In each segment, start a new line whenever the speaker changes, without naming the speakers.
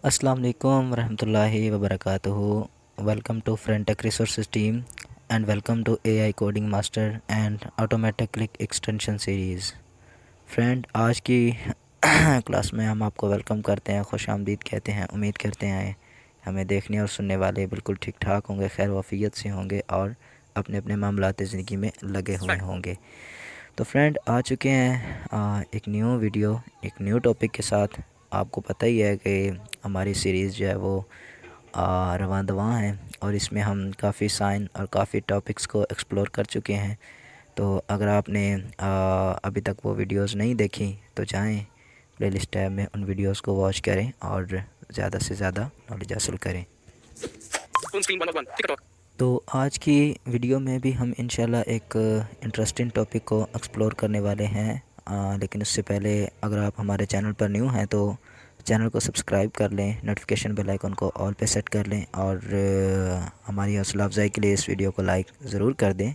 अस्सलाम वालेकुम रहमतुल्लाहि व बरकातुहू। Welcome to Frentech resources team and welcome to AI coding master and automatic click extension series. Friend, आज की क्लास में हम आपको वेलकम करते हैं, खुश आमदीद कहते हैं। उम्मीद करते हैं हमें देखने और सुनने वाले बिल्कुल ठीक ठाक होंगे, खैर वफ़ियत से होंगे और अपने अपने मामलात ज़िंदगी में लगे हुए होंगे। तो फ्रेंड, आ चुके हैं एक न्यू वीडियो, एक न्यू टॉपिक के साथ। आपको पता ही है कि हमारी सीरीज़ जो है वो रवां दवां है और इसमें हम काफ़ी साइन और काफ़ी टॉपिक्स को एक्सप्लोर कर चुके हैं। तो अगर आपने अभी तक वो वीडियोस नहीं देखी तो जाएं प्लेलिस्ट टैब में, उन वीडियोस को वॉच करें और ज़्यादा से ज़्यादा नॉलेज हासिल करें। तो आज की वीडियो में भी हम इंशाल्लाह एक इंटरेस्टिंग टॉपिक को एक्सप्लोर करने वाले हैं। लेकिन उससे पहले अगर आप हमारे चैनल पर न्यू हैं तो चैनल को सब्सक्राइब कर लें, नोटिफिकेशन बेल आइकन को ऑल पे सेट कर लें और हमारी हौसला अफजाई के लिए इस वीडियो को लाइक ज़रूर कर दें।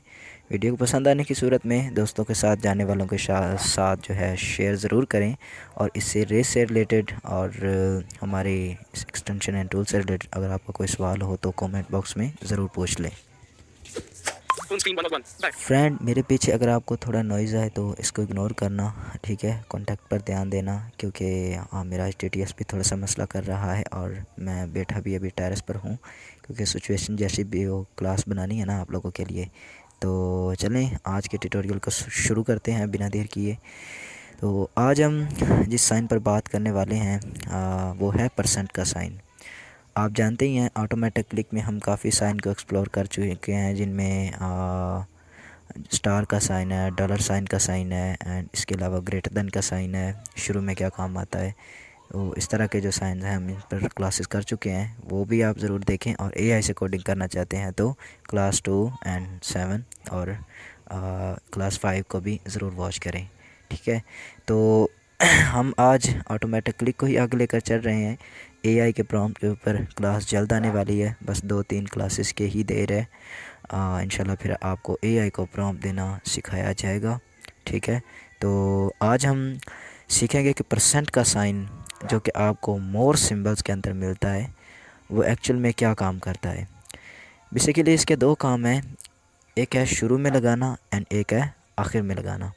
वीडियो को पसंद आने की सूरत में दोस्तों के साथ, जानने वालों के साथ जो है शेयर ज़रूर करें। और इससे रेस से रिलेटेड और हमारे इस एक्सटेंशन एंड टूल से रिलेटेड अगर आपका कोई सवाल हो तो कमेंट बॉक्स में ज़रूर पूछ लें। फ्रेंड, मेरे पीछे अगर आपको थोड़ा नॉइज़ आए तो इसको इग्नोर करना, ठीक है। कॉन्टैक्ट पर ध्यान देना क्योंकि मेरा TTS भी थोड़ा सा मसला कर रहा है और मैं बैठा भी अभी टेरेस पर हूँ क्योंकि सिचुएशन जैसी भी हो क्लास बनानी है ना आप लोगों के लिए। तो चलें आज के ट्यूटोरियल को शुरू करते हैं बिना देर किए। तो आज हम जिस साइन पर बात करने वाले हैं वो है परसेंट का साइन। आप जानते ही हैं ऑटोमेटिक क्लिक में हम काफ़ी साइन को एक्सप्लोर कर चुके हैं, जिनमें स्टार का साइन है, डॉलर साइन का साइन है एंड इसके अलावा ग्रेटर देन का साइन है। शुरू में क्या काम आता है, तो इस तरह के जो साइन हैं हम इन पर क्लासेस कर चुके हैं, वो भी आप ज़रूर देखें। और AI से कोडिंग करना चाहते हैं तो क्लास 2 एंड 7 और क्लास 5 को भी ज़रूर वॉच करें, ठीक है। तो हम आज ऑटोमेटिक क्लिक को ही आगे लेकर चल रहे हैं। AI के प्रॉम्प्ट के ऊपर क्लास जल्द आने वाली है, बस 2-3 क्लासेस के ही देर है। इंशाल्लाह फिर आपको AI को प्रॉम्प्ट देना सिखाया जाएगा, ठीक है। तो आज हम सीखेंगे कि परसेंट का साइन जो कि आपको मोर सिंबल्स के अंदर मिलता है वो एक्चुअल में क्या काम करता है। बेसिकली इसके दो काम हैं, एक है शुरू में लगाना एंड एक है आखिर में लगाना।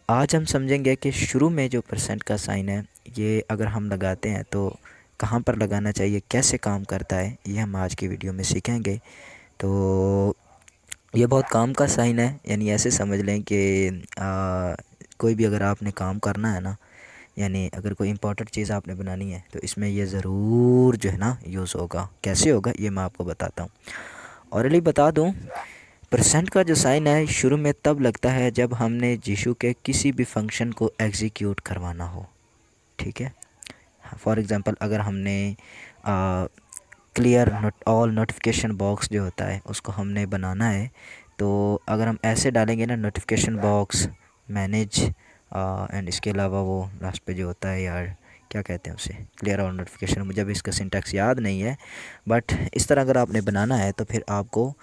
आज हम समझेंगे कि शुरू में जो परसेंट का साइन है ये अगर हम लगाते हैं तो कहाँ पर लगाना चाहिए, कैसे काम करता है, ये हम आज की वीडियो में सीखेंगे। तो ये बहुत काम का साइन है, यानी ऐसे समझ लें कि कोई भी अगर आपने काम करना है ना, यानी अगर कोई इंपॉर्टेंट चीज़ आपने बनानी है तो इसमें ये ज़रूर जो है ना यूज़ होगा। कैसे होगा ये मैं आपको बताता हूँ। और अली बता दूँ, परसेंट का जो साइन है शुरू में तब लगता है जब हमने यीशु के किसी भी फंक्शन को एग्जीक्यूट करवाना हो, ठीक है। फॉर एग्ज़ाम्पल अगर हमने क्लियर ऑल नोटिफिकेशन बॉक्स जो होता है उसको हमने बनाना है, तो अगर हम ऐसे डालेंगे ना नोटिफिकेशन बॉक्स मैनेज एंड इसके अलावा वो लास्ट पे जो होता है यार क्या कहते हैं उसे, क्लियर ऑल नोटिफिकेशन, मुझे अभी इसका सिंटैक्स याद नहीं है, बट इस तरह अगर आपने बनाना है तो फिर आपको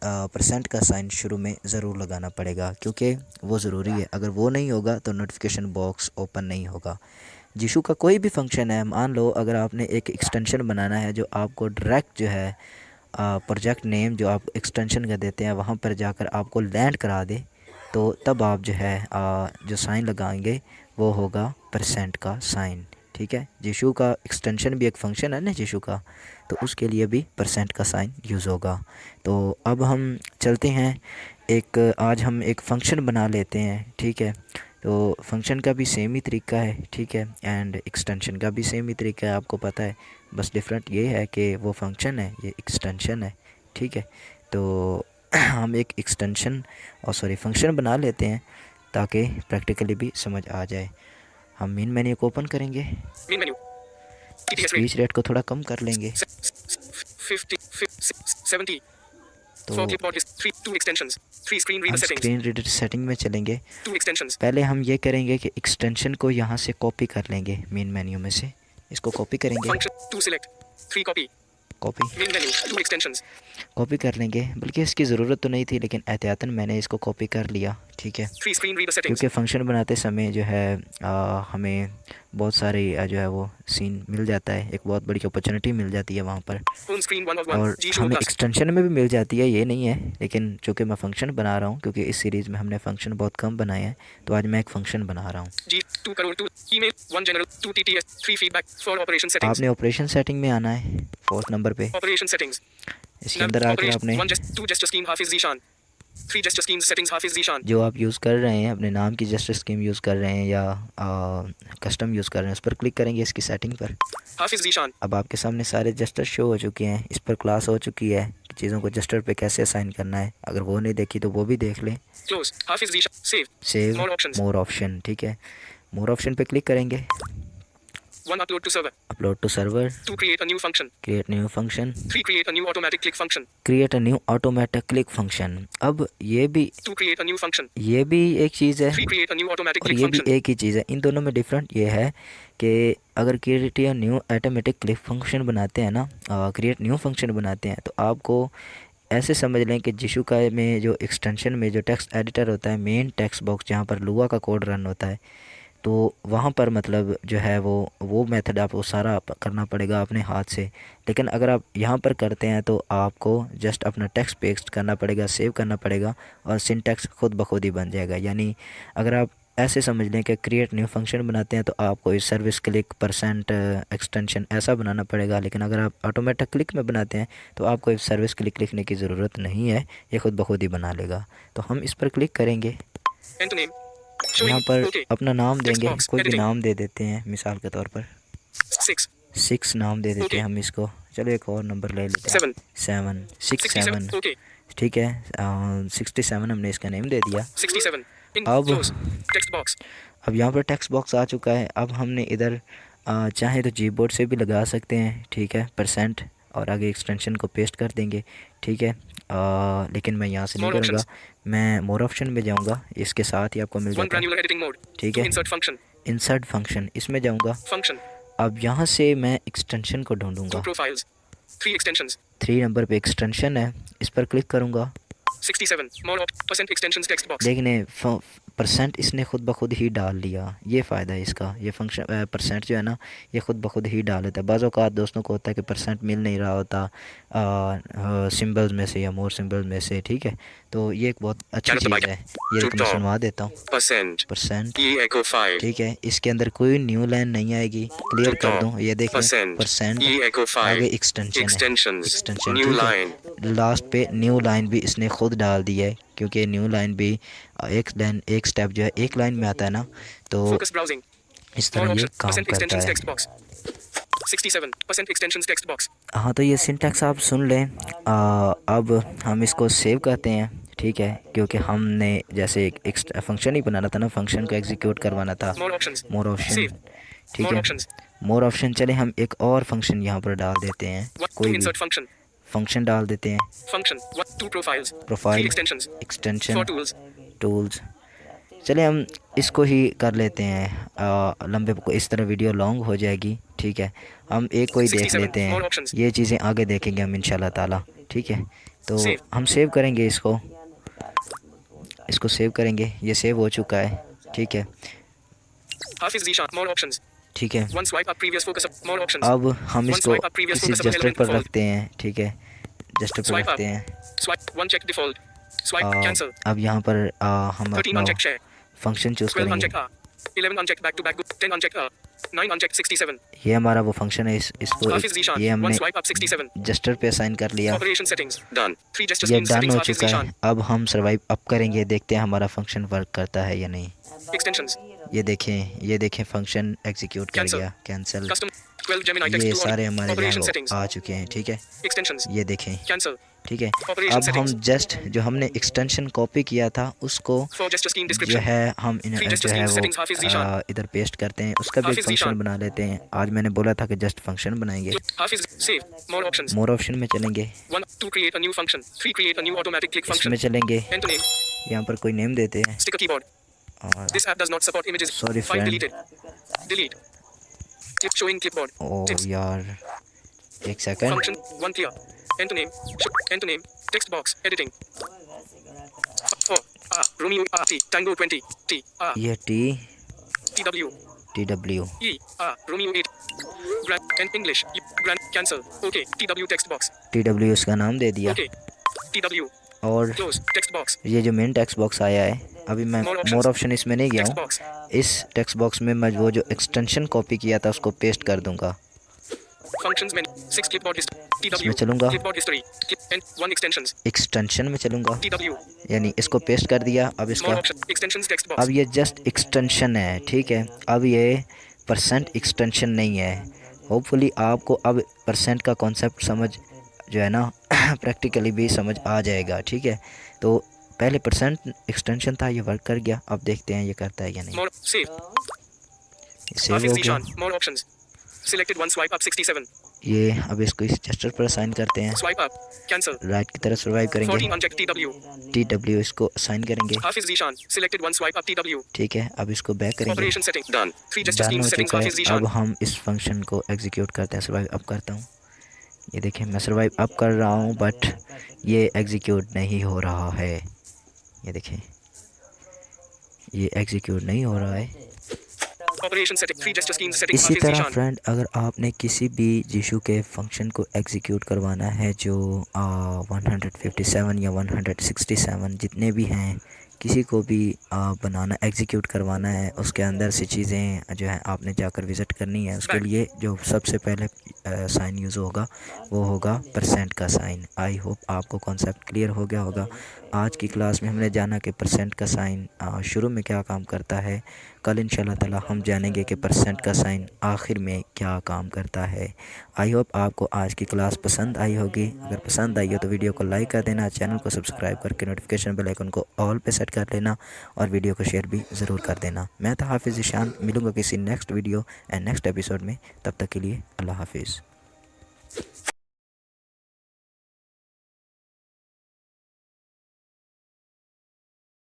परसेंट का साइन शुरू में ज़रूर लगाना पड़ेगा क्योंकि वो ज़रूरी है। अगर वो नहीं होगा तो नोटिफिकेशन बॉक्स ओपन नहीं होगा। जीशू का कोई भी फंक्शन है, मान लो अगर आपने एक एक्सटेंशन बनाना है जो आपको डायरेक्ट जो है प्रोजेक्ट नेम जो आप एक्सटेंशन का देते हैं वहाँ पर जाकर आपको लैंड करा दे, तो तब आप जो है जो साइन लगाएंगे वो होगा परसेंट का साइन, ठीक है। जीशू का एक्सटेंशन भी एक फ़ंक्शन है ना जीशू का, तो उसके लिए भी परसेंट का साइन यूज़ होगा। तो अब हम चलते हैं, आज हम एक फ़ंक्शन बना लेते हैं, ठीक है। तो फंक्शन का भी सेम ही तरीका है, ठीक है, एंड एक्सटेंशन का भी सेम ही तरीका है, आपको पता है। बस डिफरेंट ये है कि वो फंक्शन है, ये एक्सटेंशन है, ठीक है। तो हम एक एक्सटेंशन और फंक्शन बना लेते हैं ताकि प्रैक्टिकली भी समझ आ जाए। हम मेन मेन्यू को ओपन करेंगे, स्पीच रेट को थोड़ा कम कर लेंगे। तो हम स्क्रीन रीडर सेटिंग में चलेंगे। पहले हम ये करेंगे कि एक्सटेंशन को यहाँ से कॉपी कर लेंगे, मेन मेन्यू में से इसको कॉपी करेंगे, कॉपी कर लेंगे। बल्कि इसकी ज़रूरत तो नहीं थी लेकिन एहतियातन मैंने इसको कॉपी कर लिया, ठीक है,
3 screen reader settings.
क्योंकि फ़ंक्शन बनाते समय जो है हमें बहुत सारे जो है वो सीन मिल जाता है, एक बहुत बड़ी अपॉर्चुनिटी मिल जाती है वहाँ पर,
Full screen 1 of 1.
और
G
हमें
Showcast.
एक्सटेंशन में भी मिल जाती है, ये नहीं है। लेकिन चूँकि मैं फ़ंक्शन बना रहा हूँ, क्योंकि इस सीरीज़ में हमने फ़ंक्शन बहुत कम बनाए हैं, तो आज मैं एक फ़ंक्शन बना रहा हूँ।
G 2 crore 2 email 1 general 2 TTS 3 feedback 4 operation settings.
आपने ऑपरेशन सेटिंग में आना है 4th नंबर पे।
Operation settings.
इसके अंदर आके
Operation
आपने
1 gesture 2 gesture scheme Hafiz Zishan. 3 gesture schemes settings Hafiz Zishan.
जो आप यूज़ कर रहे हैं, अपने नाम की जेस्टर स्कीम यूज़ कर रहे हैं या कस्टम यूज़ कर रहे हैं, उस पर क्लिक करेंगे इसकी सेटिंग पर।
Hafiz Zishan.
अब आपके सामने सारे जस्टर शो हो चुके हैं, इस पर क्लास हो चुकी है कि चीज़ों को जस्टर पे कैसे असाइन करना है। अगर वो नहीं देखी तो वो भी देख लें।
Close. Hafiz Zishan. Save.
Save
More options.
मोर ऑप्शन, ठीक है, मोर ऑप्शन पे क्लिक करेंगे।
1 upload to server.
Upload to server,
2 create a new function.
Create new function,
3 create a new automatic click function.
Create a new automatic click function. अब ये भी
2 create a new function.
एक चीज़ है
3 create a new automatic
और
click
ये भी
function.
एक ही चीज़ है। इन दोनों में डिफरेंट ये है कि अगर क्रिएट या न्यू ऑटोमेटिक क्लिक फंक्शन बनाते हैं ना, क्रिएट न्यू फंक्शन बनाते हैं, तो आपको ऐसे समझ लें कि जिशु का में जो एक्सटेंशन में जो टेक्स्ट एडिटर होता है, मेन टेक्स्ट बॉक्स जहाँ पर लुआ का कोड रन होता है, तो वहाँ पर मतलब जो है वो मेथड आपको सारा करना पड़ेगा अपने हाथ से। लेकिन अगर आप यहाँ पर करते हैं तो आपको जस्ट अपना टेक्स्ट पेस्ट करना पड़ेगा, सेव करना पड़ेगा और सिंटैक्स खुद ब खुद ही बन जाएगा। यानी अगर आप ऐसे समझ लें कि क्रिएट न्यू फंक्शन बनाते हैं तो आपको इस सर्विस क्लिक परसेंट एक्सटेंशन ऐसा बनाना पड़ेगा। लेकिन अगर आप ऑटोमेटिक क्लिक में बनाते हैं तो आपको इस सर्विस क्लिक लिखने की ज़रूरत नहीं है, ये खुद ब खुद ही बना लेगा। तो हम इस पर क्लिक करेंगे,
Enter name.
यहाँ पर
Okay.
अपना नाम
Text
देंगे,
box,
कोई भी
editing.
नाम दे देते हैं, मिसाल के तौर पर
6.
6 नाम दे देते
Okay.
हैं हम इसको। चलो एक और नंबर ले लेते हैं,
7.
7 6
67.
7,
Okay.
ठीक है। 67 हमने इसका नेम दे दिया।
67. In.
अब
Close. Text box.
अब यहाँ पर टेक्स्ट बॉक्स आ चुका है। अब हमने इधर चाहे तो जीबोर्ड से भी लगा सकते हैं, ठीक है, परसेंट और आगे एक्सटेंशन को पेस्ट कर देंगे, ठीक है। लेकिन मैं यहाँ से नहीं
More
करूँगा,
options.
मैं मोर ऑप्शन में जाऊँगा, इसके साथ ही आपको मिल
1
जाता है,
granular editing mode.
ठीक
2
है।
insert function.
इंसर्ट फंक्शन, इसमें जाऊँगा।
Function.
अब यहाँ से मैं एक्सटेंशन को
2
ढूंढूंगा।
profiles. 3 extensions.
3 नंबर पे एक्सटेंशन है, इस पर क्लिक करूँगा।
67. More percent extensions text box.
देखने परसेंट इसने खुद ब खुद ही डाल लिया, ये फ़ायदा है इसका। ये फंक्शन परसेंट जो है ना, ये खुद ब खुद ही डाल देता है। बाज़ औक़ात दोस्तों को होता है कि परसेंट मिल नहीं रहा होता सिंबल्स में से या मोर सिंबल्स में से, ठीक है। तो ये एक बहुत अच्छी चीज़ है, ये मैं सुनवा देता हूँ। परसेंट, ठीक है, इसके अंदर कोई न्यू लाइन नहीं आएगी, क्लियर कर दूँ, ये देखें परसेंट, आगे एक्सटेंशन, लास्ट पे न्यू लाइन भी इसने खुद डाल दी है, क्योंकि न्यू लाइन भी एक स्टेप जो है एक लाइन में आता है ना, तो इस तरह ये काम करता है।
67% extensions text box.
हाँ, तो ये सिंटैक्स आप सुन लें। अब हम इसको सेव करते हैं, ठीक है, क्योंकि हमने जैसे एक फंक्शन ही बनाना था ना, फंक्शन को एग्जीक्यूट करवाना था। मोर ऑप्शन, ठीक है, मोर ऑप्शन। चले हम एक और फंक्शन यहाँ पर डाल देते हैं, कोई भी फंक्शन डाल देते हैं। Profile, extension, tools. चले हम इसको ही कर लेते हैं, लंबे को इस तरह वीडियो लॉन्ग हो जाएगी, ठीक है। हम एक कोई देख लेते हैं, ये चीज़ें आगे देखेंगे हम इंशाल्लाह ताला, ठीक है। तो हम सेव करेंगे इसको सेव करेंगे, ये सेव हो चुका है, ठीक है, ठीक है। अब हम इसको किसी जस्टर पर रखते हैं, ठीक है, जस्टर पर रखते हैं। अब यहाँ पर हम अपना फंक्शन चूज करेंगे।
11 unchecked back to back, 10 unchecked, 9 unchecked, 67.
ये हमारा वो फंक्शन है, इसको ये हमने जस्टर पे असाइन कर लिया, ये डन हो चुका है। अब हम सर्वाइव अप करेंगे, देखते हैं हमारा फंक्शन वर्क करता है या नहीं। ये देखें फंक्शन एग्जीक्यूट कर गया, कैंसिल। ये सारे हमारे यहाँ आ चुके हैं, ठीक है, ये देखें, ठीक है। अब हम जस्ट जो हमने एक्सटेंशन कॉपी किया था उसको जो है हम जो है वो इधर पेस्ट करते हैं, उसका भी एक फंक्शन बना लेते हैं। आज मैंने बोला था कि जस्ट फंक्शन बनाएंगे। मोर ऑप्शन में चलेंगे, इसमें चलेंगे, यहाँ पर कोई नेम देते हैं। सॉरी फ्रेंड, ओह यार, एक second.
Enter name, text box, editing. R Romeo R T Tango 20 T R
ये T
TW
TW
E R Romeo 8 Grant and English Grant cancel OK TW text box
TW इसका नाम दे दिया।
OK TW
और
close text box
ये जो main text box आया है, अभी मैं मोर ऑप्शन इसमें नहीं गया
text
हूँ।
box
इस टेक्स्ट बॉक्स में मैं वो जो एक्सटेंशन कॉपी किया था उसको पेस्ट कर दूंगा।
functions menu 6 clipboard list
इसमें
TW
चलूँगा,
clipboard history and 1 extensions
extension में चलूँगा,
TW
यानी इसको पेस्ट कर दिया। अब
more
इसका
option extensions text box
अब ये जस्ट एक्सटेंशन है, ठीक है। अब ये परसेंट एक्सटेंशन नहीं है। होपफुली आपको अब परसेंट का कॉन्सेप्ट समझ जो है ना प्रैक्टिकली भी समझ आ जाएगा, ठीक है। तो पहले परसेंट एक्सटेंशन था, ये वर्क कर गया। अब देखते हैं ये करता है या नहीं।
more save
सेव
Hafiz
हो गया।
Zishan more options selected one swipe up 67
ये अब इसको इस जेस्चर पर असाइन करते हैं।
swipe up cancel
राइट की तरफ सर्वाइव
14
करेंगे,
unchecked TW
TW इसको असाइन करेंगे,
Hafiz Zishan selected one swipe up TW
ठीक है। अब इसको बैक करेंगे।
operation setting done 3 gesture
done
scheme
हो
settings
चुका है।
Hafiz Zishan
अब हम इस फंक्शन को एग्जीक्यूट करते हैं। सर्वाइव अप करता हूँ, ये देखिए मैं सर्वाइव अप कर रहा हूँ बट ये एग्जीक्यूट नहीं हो रहा है। ये देखिए ये एग्जीक्यूट नहीं हो रहा है।
operation setting 3 gesture scheme settings
इसी
Hafiz
तरह
Zishan
फ्रेंड, अगर आपने किसी भी जीशू के फंक्शन को एग्जीक्यूट करवाना है जो 157 या 167 जितने भी हैं, किसी को भी बनाना एग्जीक्यूट करवाना है, उसके अंदर से चीज़ें जो है आपने जाकर विज़िट करनी है। उसके लिए जो सबसे पहले साइन यूज़ होगा वो होगा परसेंट का साइन। आई होप आपको कॉन्सेप्ट क्लियर हो गया होगा। आज की क्लास में हमने जाना कि परसेंट का साइन शुरू में क्या काम करता है। कल इंशाल्लाह ताला हम जानेंगे कि परसेंट का साइन आखिर में क्या काम करता है। आई होप आपको आज की क्लास पसंद आई होगी। अगर पसंद आई हो तो वीडियो को लाइक कर देना, चैनल को सब्सक्राइब करके नोटिफिकेशन बेल आइकन को ऑल पे सेट कर लेना और वीडियो को शेयर भी ज़रूर कर देना। मैं था हाफिज़ ज़ीशान, मिलूँगा किसी next video and next episode में। तब तक के लिए अल्लाह हाफिज़।